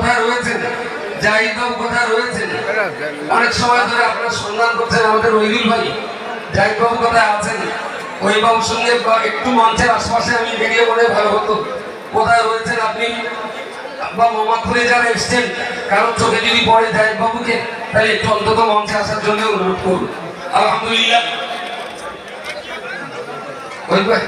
কোথায় রয়েছেন, জাহিদ বাবু কোথায় রয়েছেন? অনেক সময় ধরে আপনারা সন্ধান করছেন আমাদের রহিদুল ভাই, জাহিদ বাবু কোথায় আছেন? ওই বাবুর সঙ্গে একটু মঞ্চের আশপাশে আমি বেরিয়ে বলে ভালো হতো, কোথায় রয়েছেন আপনি? বা মোহাম্মদপুরে যারা এসছেন, কারণ চোখে যদি পড়ে জাহিদ বাবুকে, তাহলে একটু অন্তত মঞ্চে আসার জন্য অনুরোধ করুন। আলহামদুলিল্লাহ। ওই ভাই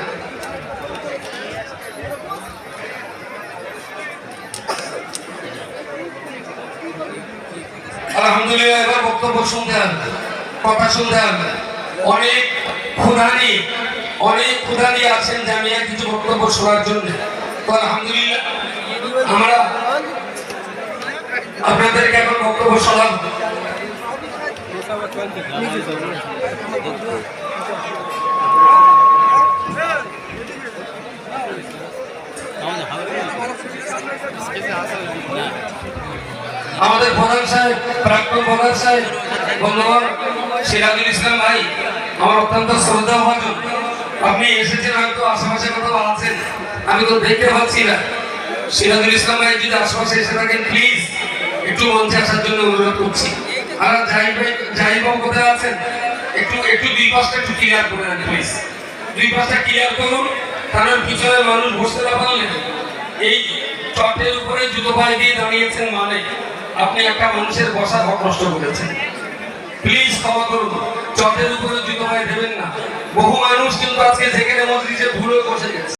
আলহামদুলিল্লাহ, এবার বক্তব্য শুনতে হবে, কথা শুনতে হবে। অনেক ক্ষুধানি আছেন জামিয়া কিছু বক্তব্য শোনার জন্য। তো আলহামদুলিল্লাহ আমরা আপনাদেরকে এখন বক্তব্য শোনাব। আমাদের প্রধান সাহেব, প্রাক্তন প্রধান সাহেব বন্ধুগণ, সিরাজুল ইসলাম ভাই আমার অত্যন্ত শ্রদ্ধাভাজন। আপনি এসেছেন, হয়তো আশেপাশে কোথাও আছেন, আমি তো দেখতে পাচ্ছি না। সিরাজুল ইসলাম ভাই যদি আশেপাশে এসে থাকেন, প্লিজ একটু মঞ্চে আসার জন্য অনুরোধ করছি। আর জাহিদ বাবু কোথায় আছেন? একটু দুই পাশটা একটু ক্লিয়ার করে দেন প্লিজ, দুই পাশটা ক্লিয়ার করুন, কারণ পিছনে মানুষ বসতে না পারলে এই চটের উপরে জুতো পায়ে দিয়ে দাঁড়িয়েছেন, মানে আপনি একটা মানুষের বসার হক নষ্ট করেছেন। প্লিজ ক্ষমা করুন, চটের উপরে জুতো পায়ে দেবেন না। বহু মানুষ কিন্তু আজকে যেখানে মসজিদে ভুলে বসে গেছে।